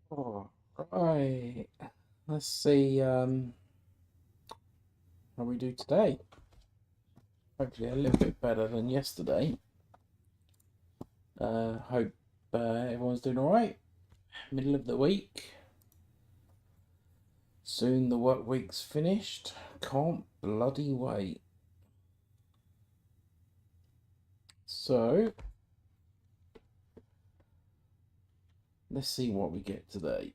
Oh, right. Let's see how we do today. Hopefully a little bit better than yesterday. Hope everyone's doing all right. Middle of the week. Soon the work week's finished. Can't bloody wait. So, let's see what we get today.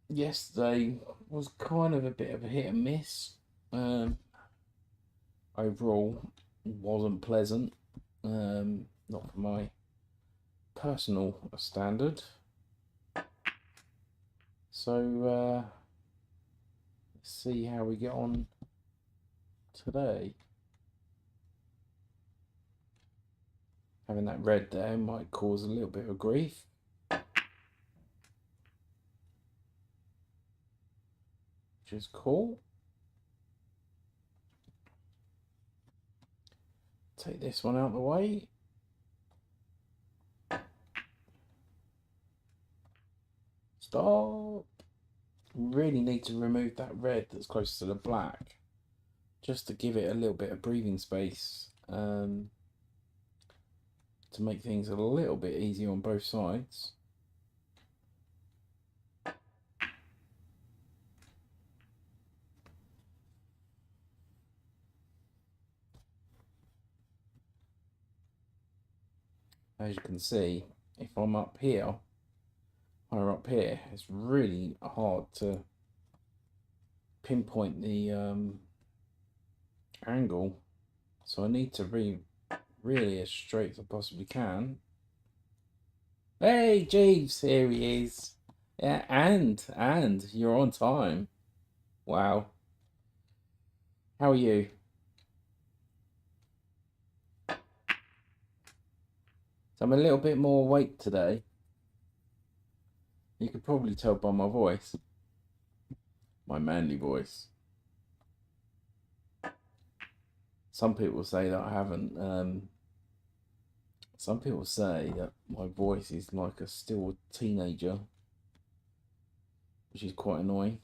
Yesterday was kind of a bit of a hit and miss. Overall, wasn't pleasant. Not for my personal standard. So let's see how we get on today. Having that red there might cause a little bit of grief. Which is cool. Take this one out of the way. Stop. Really need to remove that red that's close to the black. Just to give it a little bit of breathing space. To make things a little bit easier on both sides. As you can see, if I'm up here, higher up here, it's really hard to pinpoint the angle. So I need to be really as straight as I possibly can. Hey, Jeeves, here he is. Yeah, and you're on time. Wow. How are you? So I'm a little bit more awake today. You could probably tell by my voice. My manly voice. Some people say that I haven't. Some people say that my voice is like a still teenager, which is quite annoying.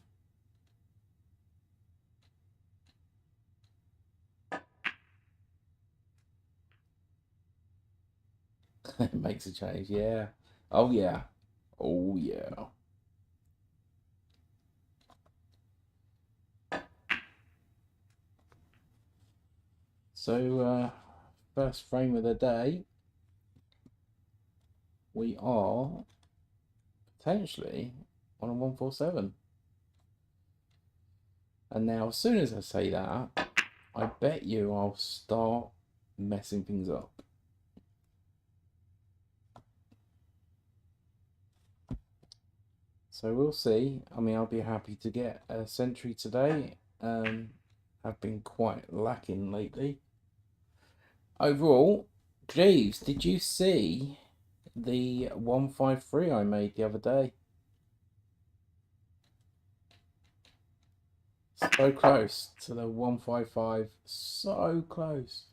It makes a change, yeah. Oh yeah. Oh yeah. So first frame of the day, we are potentially on a 147. And now as soon as I say that, I bet you I'll start messing things up. So we'll see. I mean, I'll be happy to get a century today. I've been quite lacking lately. Overall, Jeeves, did you see the 153 I made the other day? So close to the 155. So close.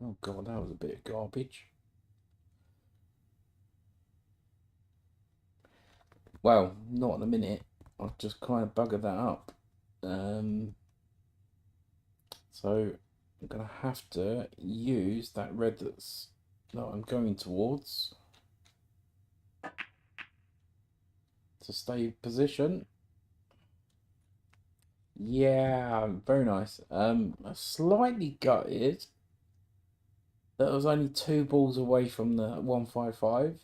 Oh god, that was a bit of garbage. Well, not in a minute. I've just kind of buggered that up. So I'm gonna have to use that red that I'm going towards to stay position. Yeah, very nice. Slightly gutted that I was only 2 balls away from the 155.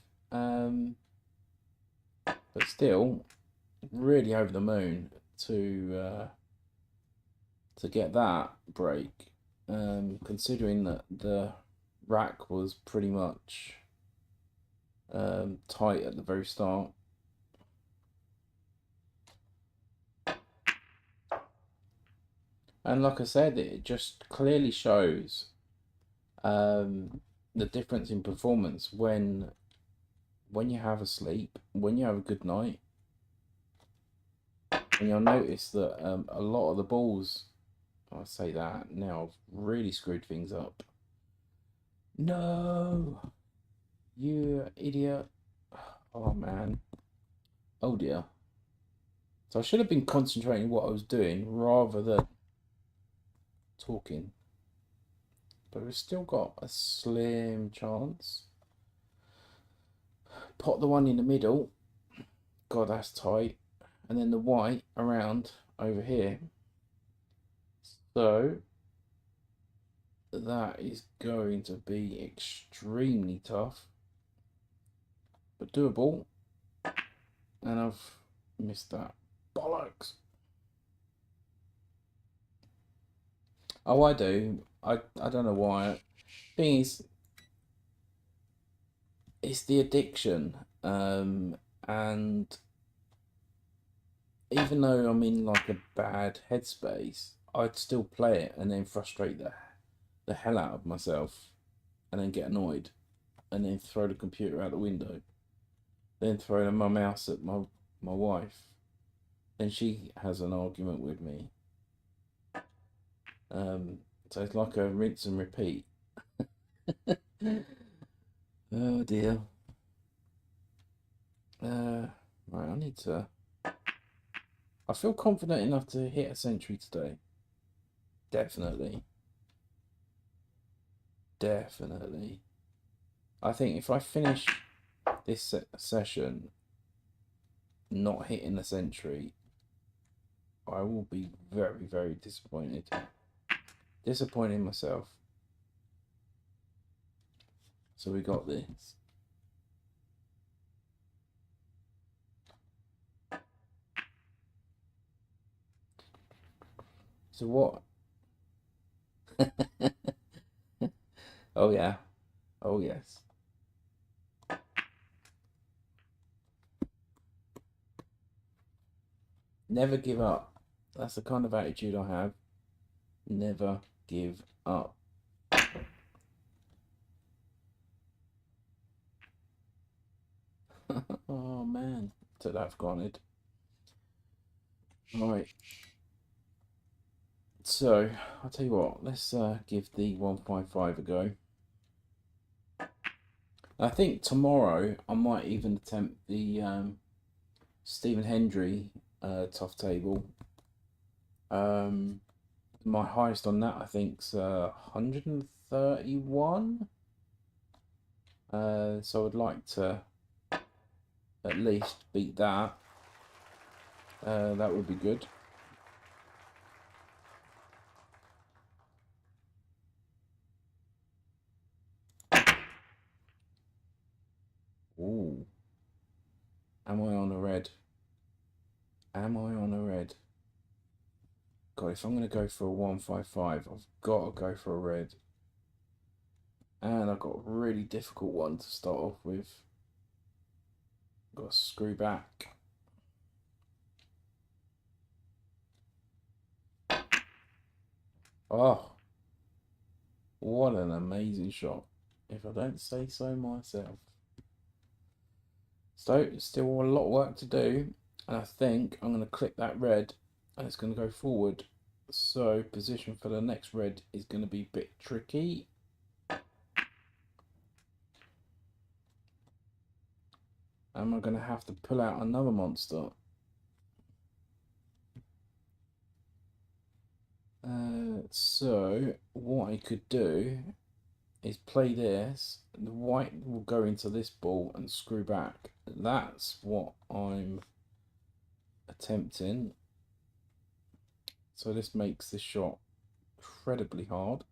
But still, really over the moon to get that break. Considering that the rack was pretty much tight at the very start. And like I said, it just clearly shows the difference in performance when you have a sleep, when you have a good night, and you'll notice that a lot of the balls I say that, now I've really screwed things up. No! You idiot. Oh man. Oh dear. So I should have been concentrating what I was doing rather than talking. But we've still got a slim chance. Pot the one in the middle. God, that's tight. And then the white around over here. So that is going to be extremely tough, but doable. And I've missed that. Bollocks. Oh, I do. I don't know why. Thing is, it's the addiction. And even though I'm in like a bad headspace, I'd still play it and then frustrate the hell out of myself and then get annoyed and then throw the computer out the window. Then throw my mouse at my wife. Then she has an argument with me. So it's like a rinse and repeat. Oh dear. Right, I need to. I feel confident enough to hit a century today. Definitely. Definitely. I think if I finish this session not hitting a century, I will be very, very disappointed. Disappointing myself. So we got this. So what? Oh yeah. Oh yes. Never give up. That's the kind of attitude I have. Never give up. Oh man. So that's gone it. Right. So I'll tell you what, let's give the 155 a go. I think tomorrow I might even attempt the Stephen Hendry tough table. My highest on that I think's 131. So I'd like to at least beat that. That would be good. Ooh. Am I on a red? Am I on a red? God, if I'm going to go for a 155, I've got to go for a red. And I've got a really difficult one to start off with. Got to screw back. Oh, what an amazing shot, if I don't say so myself. So, still a lot of work to do, and I think I'm going to click that red, and it's going to go forward. So, position for the next red is going to be a bit tricky. Am I going to have to pull out another monster? So, what I could do is play this. The white will go into this ball and screw back. That's what I'm attempting. So this makes this shot incredibly hard.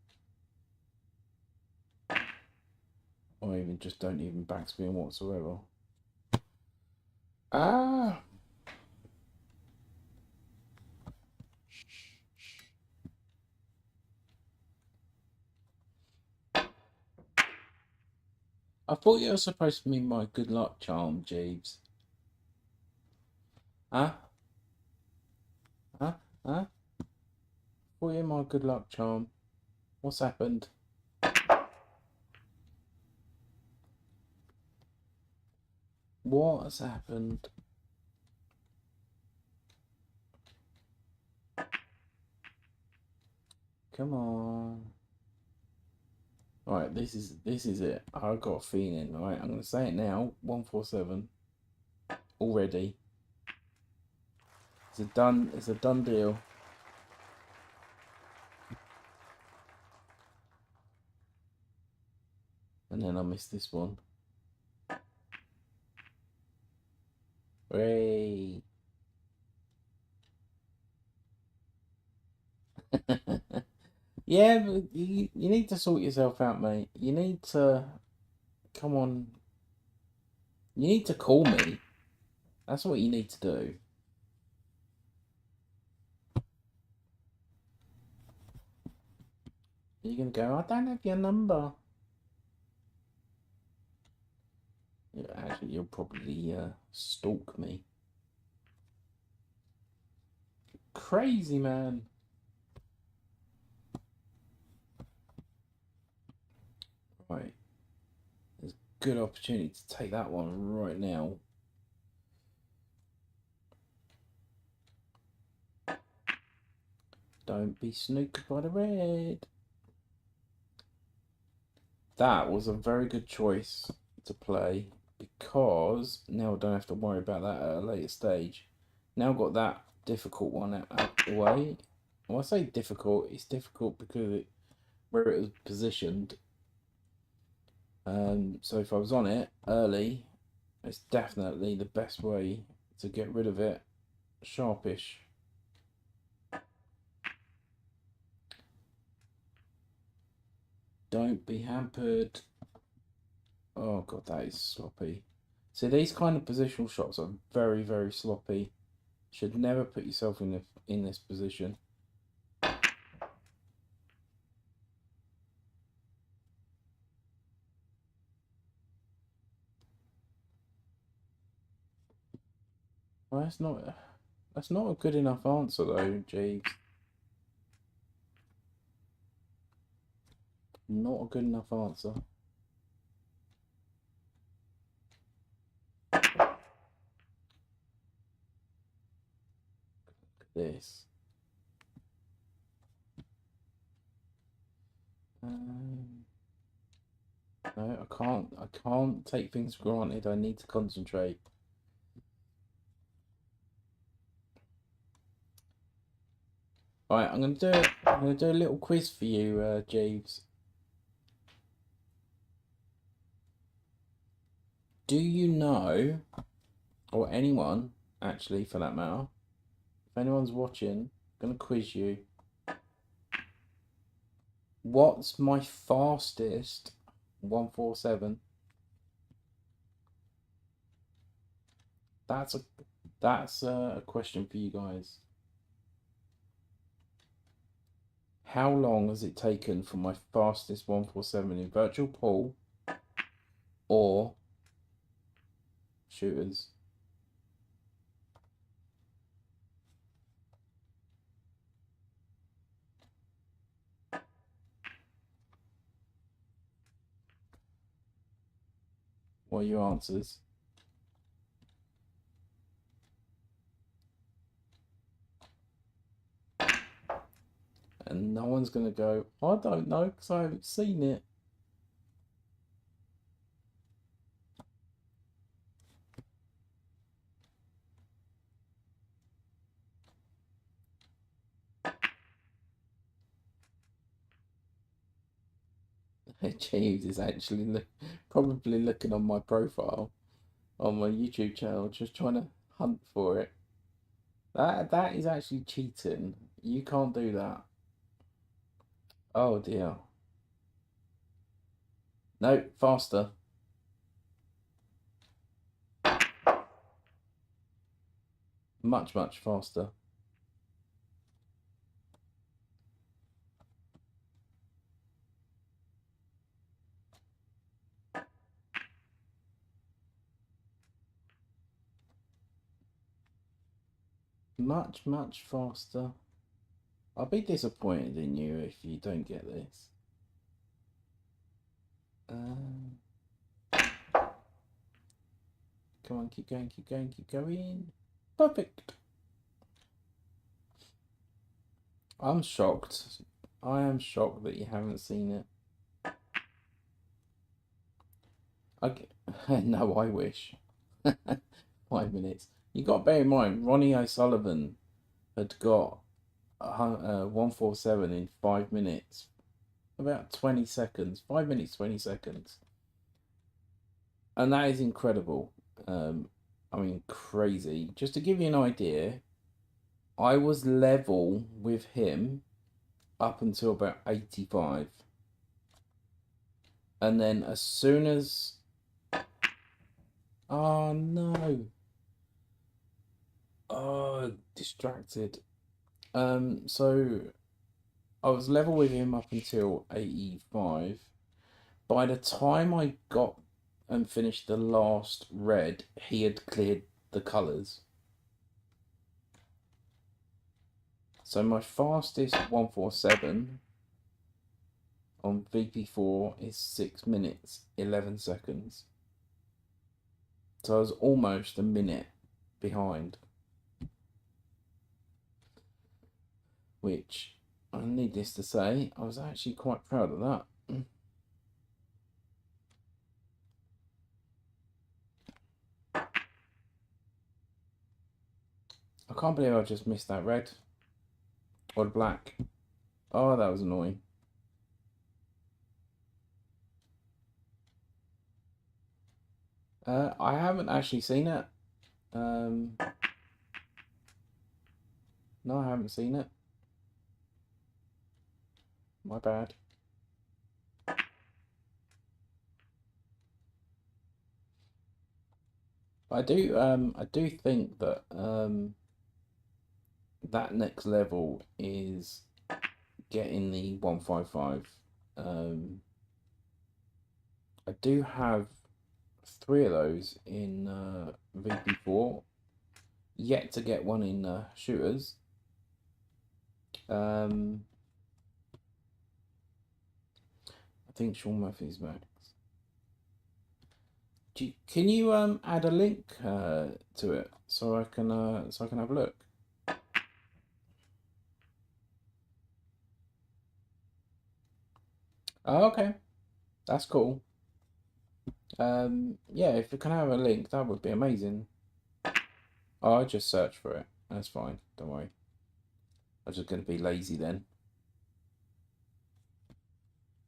Or even just don't even backspin whatsoever. Ah! I thought you were supposed to be my good luck charm, Jeeves. Huh? Huh? Huh? Thought you were my good luck charm. What's happened? What has happened? Come on. Alright, this is it. I've got a feeling. Alright, I'm gonna say it now. 147. Already. It's a done deal. And then I missed this one. Hooray! Yeah, but you need to sort yourself out, mate. You need to come on. You need to call me. That's what you need to do. You're gonna go, I don't have your number. Yeah, actually, you'll probably stalk me. Crazy man. Right. There's a good opportunity to take that one right now. Don't be snookered by the red. That was a very good choice to play because now I don't have to worry about that at a later stage. Now I've got that difficult one out the way. When I say difficult, it's difficult because where it was positioned. So if I was on it early, it's definitely the best way to get rid of it. Sharpish. Don't be hampered. Oh god, that is sloppy. See, these kind of positional shots are very, very sloppy. Should never put yourself in this position. Well, that's not a good enough answer though, Jeeves. Not a good enough answer. This. No, I can't. I can't take things for granted. I need to concentrate. All right, I'm gonna do a little quiz for you, Jeeves. Do you know, or anyone actually for that matter, if anyone's watching, I'm gonna quiz you. What's my fastest 147? That's a question for you guys. How long has it taken for my fastest 147 in virtual pool or shooters? What are your answers? And no one's going to go, I don't know because I haven't seen it. Jeeves is actually probably looking on my profile on my YouTube channel, just trying to hunt for it. That is actually cheating. You can't do that. Oh dear. No, faster. Much, much faster. Much, much faster. I'll be disappointed in you if you don't get this. Come on, keep going, keep going, keep going. Perfect. I'm shocked. I am shocked that you haven't seen it. No, I wish. 5 minutes. You got to bear in mind, Ronnie O'Sullivan had got 147 in 5 minutes. About 20 seconds. 5 minutes, 20 seconds. And that is incredible. I mean, crazy. Just to give you an idea, I was level with him up until about 85. And then as soon as... Oh, no. Oh, distracted. So I was level with him up until 85. By the time I got and finished the last red, he had cleared the colours. So my fastest 147 on VP4 is 6 minutes 11 seconds. So I was almost a minute behind. Which, needless to say, I was actually quite proud of that. I can't believe I just missed that red. Or the black. Oh, that was annoying. I haven't actually seen it. No, I haven't seen it. My bad. I do think that that next level is getting the 155. I do have 3 of those in VP4. Yet to get one in shooters. I think Sean Murphy's max. Can you add a link to it so I can have a look? Oh, okay, that's cool. Yeah, if you can have a link, that would be amazing. Oh, I'll just search for it. That's fine. Don't worry. I'm just going to be lazy then.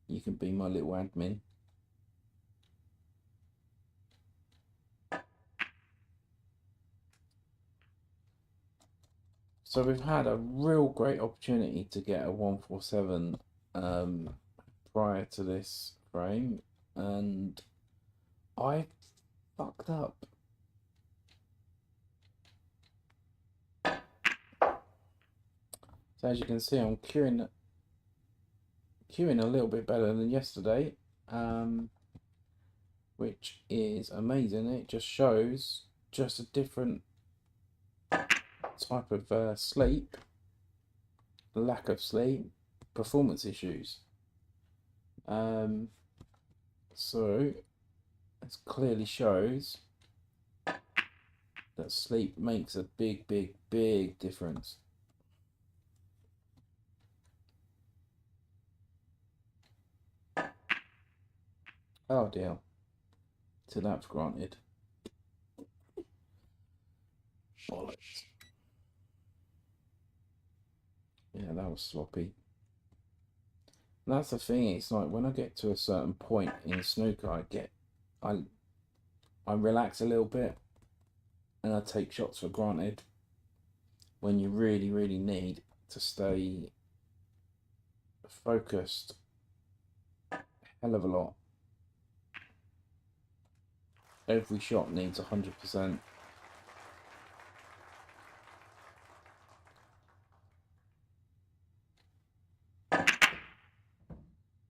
You can be my little admin. So we've had a real great opportunity to get a 147 prior to this frame, and I fucked up. So as you can see, I'm queuing a little bit better than yesterday, which is amazing. It just shows just a different type of sleep, lack of sleep, performance issues. So it clearly shows that sleep makes a big, big, big difference. Oh dear. So that's granted. Bollocks. Yeah, that was sloppy. And that's the thing, it's like when I get to a certain point in snooker, I relax a little bit and I take shots for granted when you really, really need to stay focused a hell of a lot. Every shot needs 100%.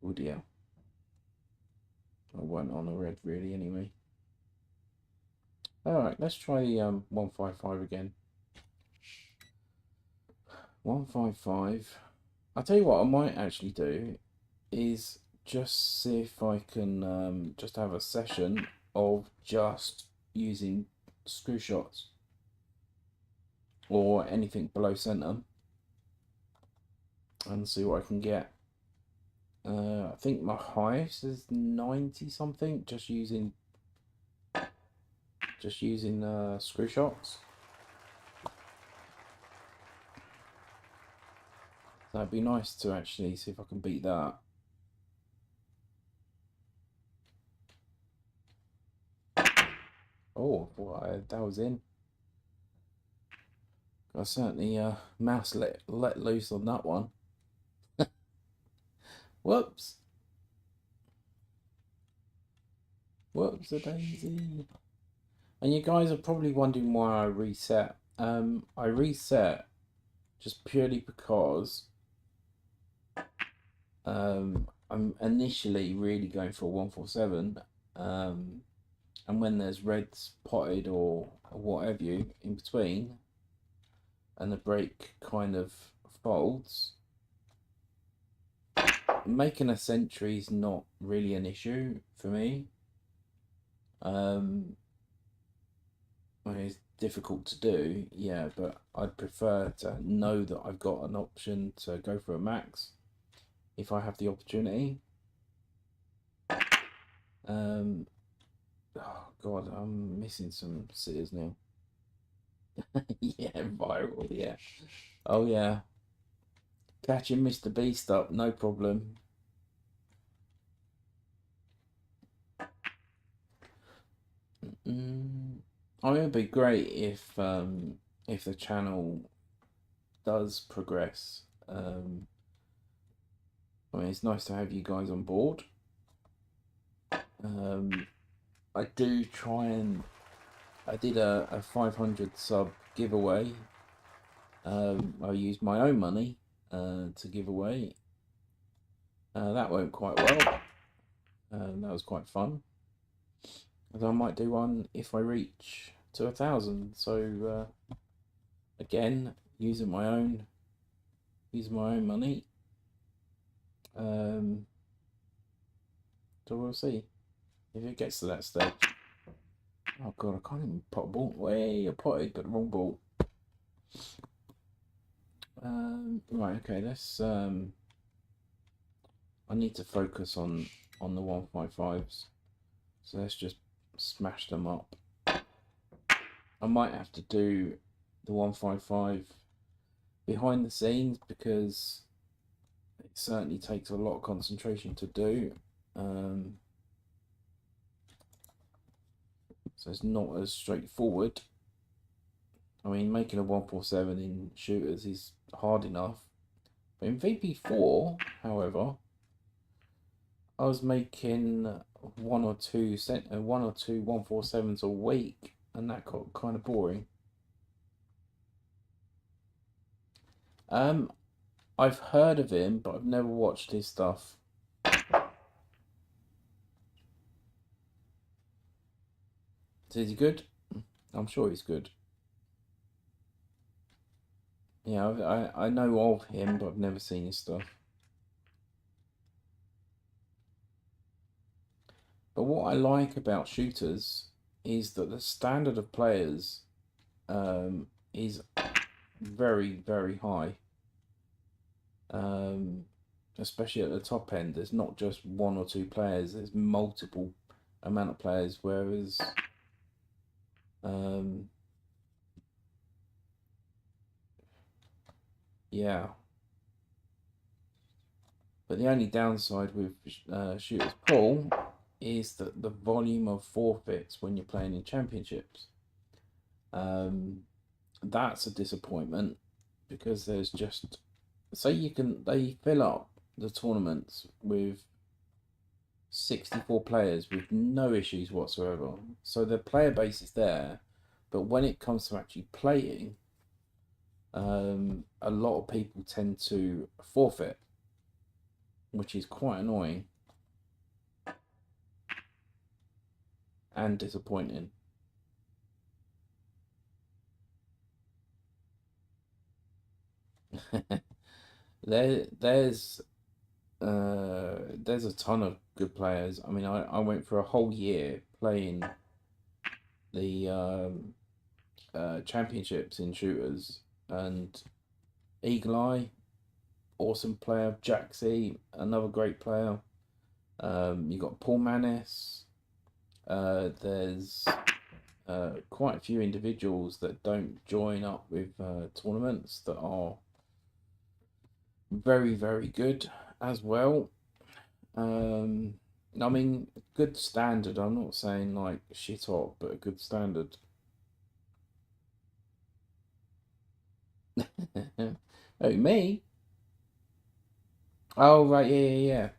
Oh dear. I went on a red really anyway. Alright, let's try the 155 again. 155. I'll tell you what I might actually do is just see if I can just have a session of just using screw shots or anything below centre and see what I can get. I think my highest is 90 something, just using screw shots. So it'd be nice to actually see if I can beat that. Oh, boy, that was in. I certainly mouse let loose on that one. Whoops. Whoops a daisy. And you guys are probably wondering why I reset. I reset just purely because I'm initially really going for a 147. And when there's reds potted or what have you in between, and the break kind of folds, making a century is not really an issue for me. I mean, it's difficult to do, yeah, but I'd prefer to know that I've got an option to go for a max if I have the opportunity. Oh God, I'm missing some sitters now. Yeah, viral, yeah. Oh yeah, catching Mr. Beast up, no problem. I mean, it'd be great if the channel does progress. I mean, it's nice to have you guys on board. I do try and I did a 500 sub giveaway. I used my own money to give away. That went quite well. That was quite fun. And I might do one if I reach to 1,000. So again, using my own money. So we'll see if it gets to that stage. Oh God, I can't even pot a ball. Way I potted, but the wrong ball. Right, okay, let's I need to focus on the 155s. So let's just smash them up. I might have to do the 155 behind the scenes because it certainly takes a lot of concentration to do. So it's not as straightforward. I mean, making a 147 in shooters is hard enough. But in VP4, however, I was making one or two 147s a week, and that got kind of boring. I've heard of him, but I've never watched his stuff. Is he good? I'm sure he's good. Yeah, I know of him, but I've never seen his stuff. But what I like about shooters is that the standard of players is very, very high. Especially at the top end, there's not just one or two players, there's multiple amount of players, whereas yeah. But the only downside with shooters pool is that the volume of forfeits when you're playing in championships. That's a disappointment because there's just they fill up the tournaments with 64 players with no issues whatsoever. So the player base is there, but when it comes to actually playing, a lot of people tend to forfeit, which is quite annoying and disappointing. There's a ton of good players. I mean, I went for a whole year playing the championships in shooters, and Eagle Eye, awesome player. Jaxie, another great player. You got Paul Manis. There's quite a few individuals that don't join up with tournaments that are very, very good as well. I mean, good standard. I'm not saying like shit hot, but a good standard. Oh, me? Oh, right, yeah.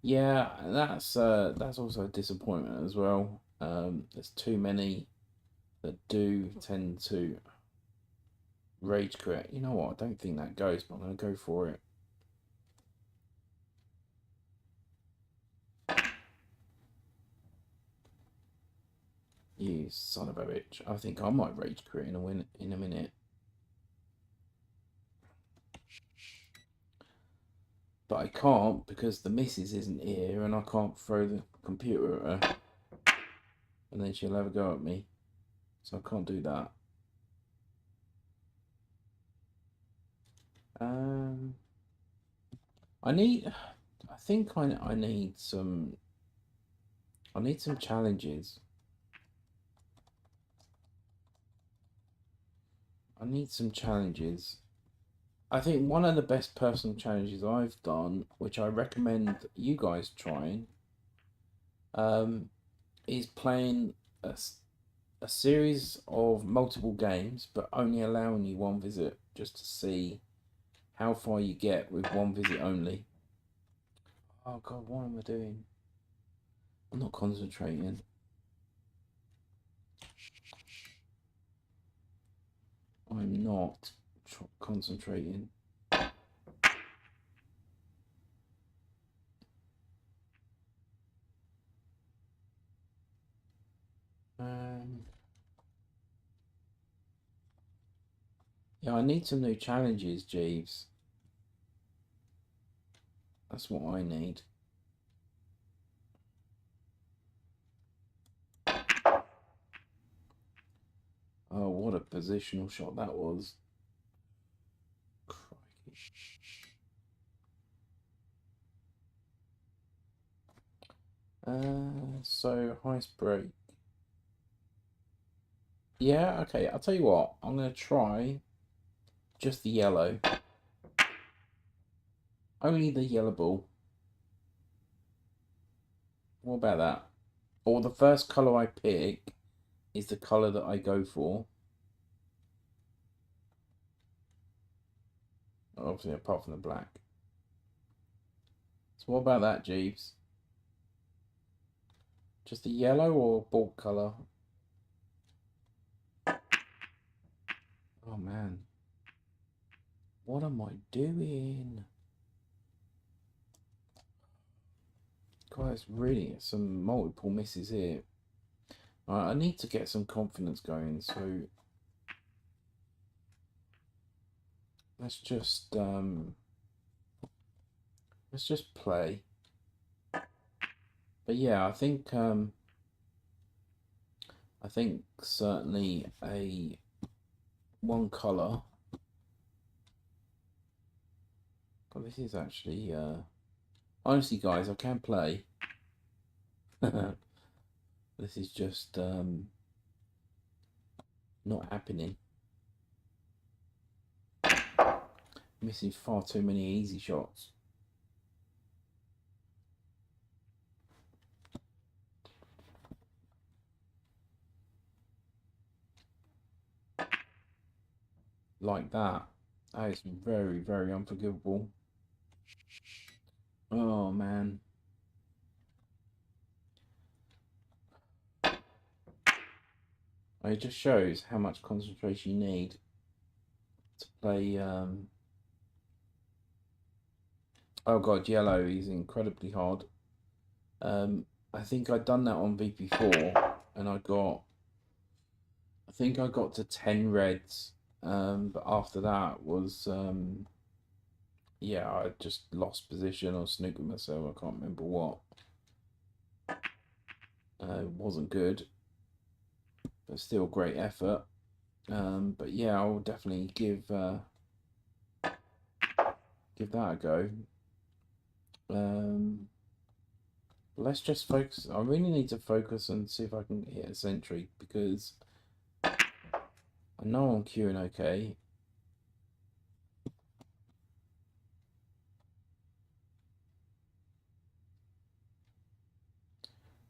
Yeah, that's also a disappointment as well. There's too many that do tend to rage quit. You know what? I don't think that goes, but I'm gonna go for it. You son of a bitch. I think I might rage quit in a minute. But I can't because the missus isn't here and I can't throw the computer at her. And then she'll have a go at me. So I can't do that. Um, I need. I think I need some. I need some challenges. I need some challenges. I think one of the best personal challenges I've done, which I recommend you guys trying, is playing a series of multiple games, but only allowing you one visit, just to see how far you get with one visit only. Oh God, what am I doing? I'm not concentrating. I'm not concentrating. Um, yeah, I need some new challenges, Jeeves. That's what I need. Oh, what a positional shot that was. Crikey. So heist break. Yeah, okay. I'll tell you what. I'm gonna try just the yellow. Only the yellow ball. What about that? Or the first colour I pick is the colour that I go for. Obviously, apart from the black. So what about that, Jeeves? Just the yellow or ball colour? Oh man. What am I doing? Guys, really, some multiple misses here. I need to get some confidence going, so let's just play. But yeah, I think certainly a one colour. But this is actually honestly, guys, I can play. This is just not happening. Missing far too many easy shots. Like that. That is very, very unforgivable. Oh man. It just shows how much concentration you need to play. Oh god, yellow is incredibly hard. I think I'd done that on VP4 and I think I got to 10 reds. But after that was, yeah, I just lost position or snooked myself. I can't remember what. It wasn't good, but still great effort. But yeah, I'll definitely give give that a go. Let's just focus. I really need to focus and see if I can hit a century, because I know I'm queuing okay.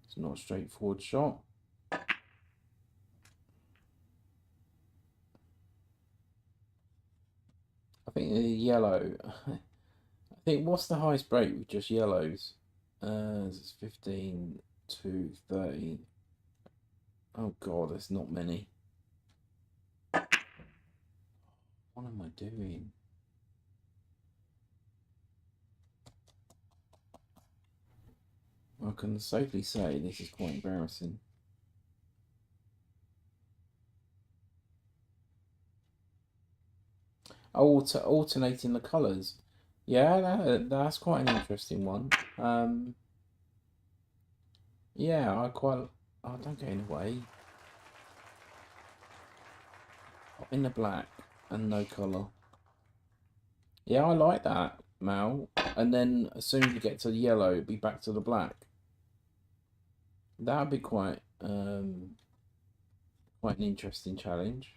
It's not a straightforward shot. I think the yellow. I think, what's the highest break with just yellows? It's 15 to 30. Oh god, there's not many. What am I doing? I can safely say this is quite embarrassing. Oh, alternating the colours. Yeah, that's quite an interesting one. Yeah, I don't get in the way. In the black and no colour. Yeah, I like that, Mal. And then as soon as you get to the yellow, it'll be back to the black. That'd be quite an interesting challenge.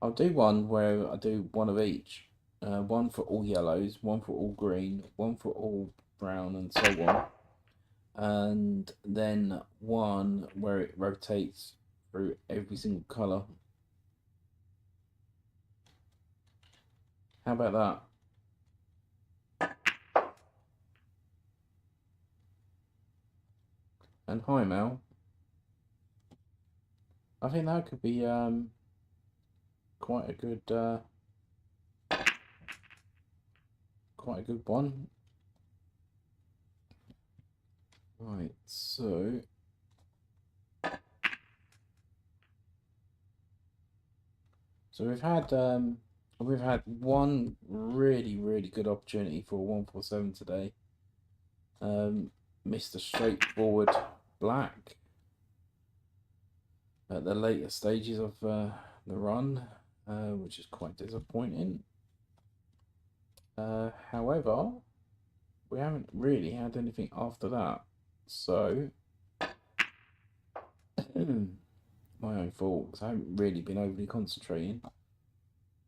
I'll do one where I do one of each. One for all yellows, one for all green, one for all brown, and so on. And then one where it rotates through every single colour. How about that? And hi, Mel. I think that could be quite a good one. Right, so we've had one really good opportunity for 147 today. Missed a straightforward black at the later stages of the run, which is quite disappointing. However, we haven't really had anything after that, so my own fault, because I haven't really been overly concentrating.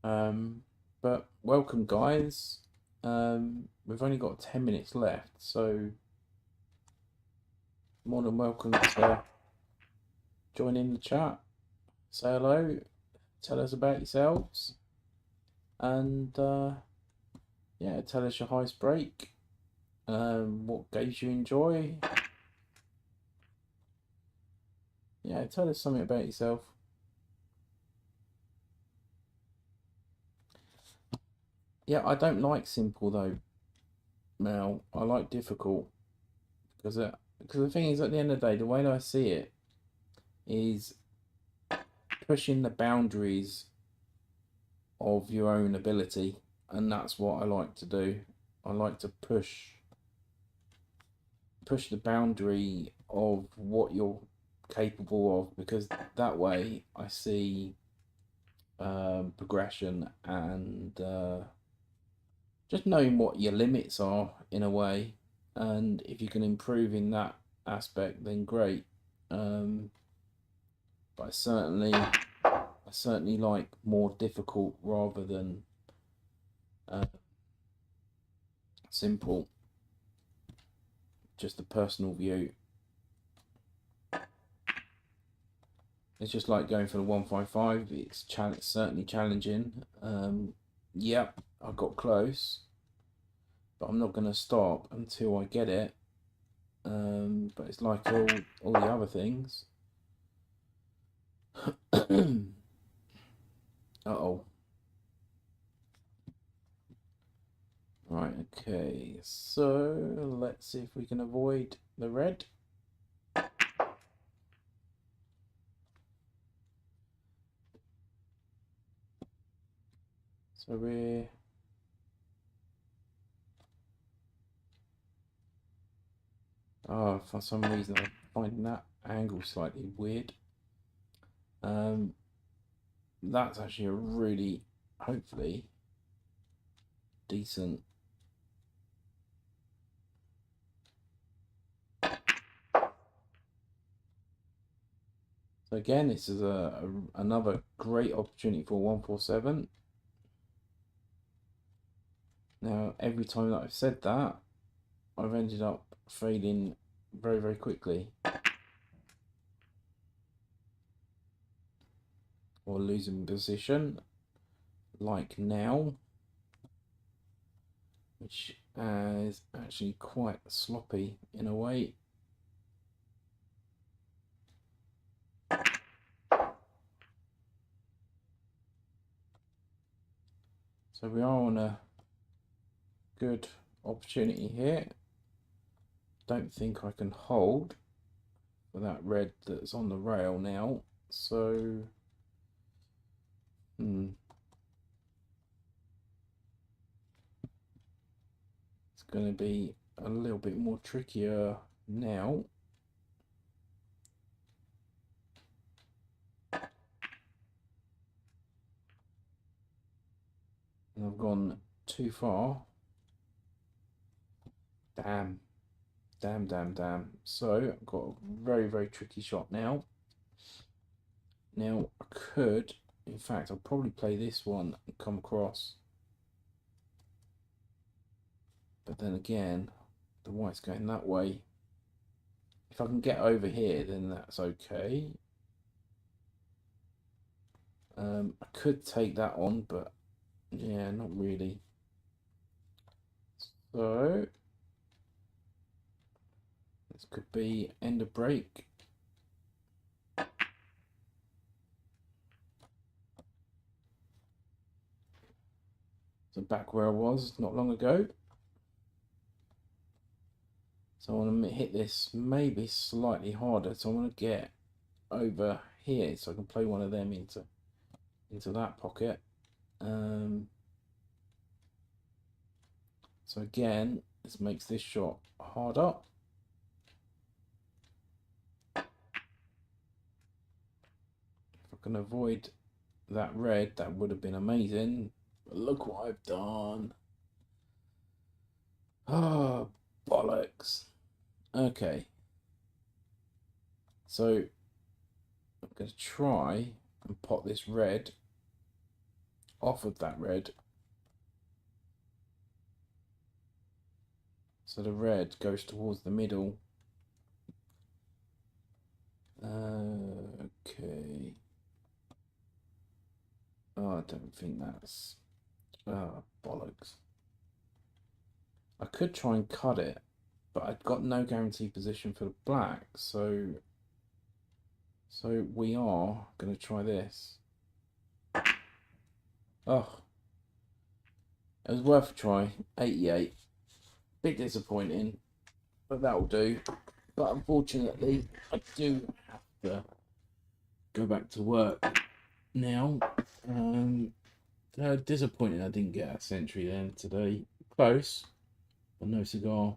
But welcome, guys. We've only got 10 minutes left, so more than welcome to join in the chat, say hello, tell us about yourselves, and yeah, tell us your highest break, what games you enjoy. Yeah, tell us something about yourself. Yeah, I don't like simple though, Mel. I like difficult, because the thing is, at the end of the day, the way that I see it is pushing the boundaries of your own ability, and that's what I like to do. I like to push the boundary of what you're capable of, because that way I see progression, and just knowing what your limits are in a way, and if you can improve in that aspect, then great. But I certainly like more difficult rather than simple. Just a personal view. It's just like going for the 155. It's certainly challenging. Yep, I got close, but I'm not going to stop until I get it. But it's like all the other things. Uh-oh. Right, okay, so let's see if we can avoid the red. So we're... Oh, for some reason I'm finding that angle slightly weird. That's actually a really hopefully decent. So again, this is another great opportunity for 147. Now, every time that I've said that, I've ended up fading very, very quickly. Or losing position, like now, which is actually quite sloppy in a way. So we are on a good opportunity here. Don't think I can hold for that red that's on the rail now. So, it's going to be a little bit more trickier now. And I've gone too far. Damn. Damn, damn, damn. So I've got a very, very tricky shot now. Now I could, in fact, I'll probably play this one and come across. But then again, the white's going that way. If I can get over here, then that's okay. I could take that on, but yeah, not really. So this could be end of break. So back where I was not long ago. So I want to hit this maybe slightly harder. So I want to get over here so I can play one of them into that pocket. So again, this makes this shot harder. If I can avoid that red, that would have been amazing. But look what I've done. Oh, bollocks. Okay. So I'm going to try and pot this red off of that red. So the red goes towards the middle. Okay. Oh, I don't think that's... Oh, bollocks. I could try and cut it, but I've got no guaranteed position for the black, so we are going to try this. Oh, it was worth a try. 88. Bit disappointing, but that'll do. But unfortunately, I do have to go back to work now. Disappointing I didn't get a century then today. Close, but no cigar.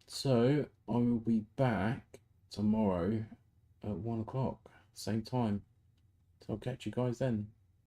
So I will be back tomorrow at 1 o'clock, same time. So I'll catch you guys then.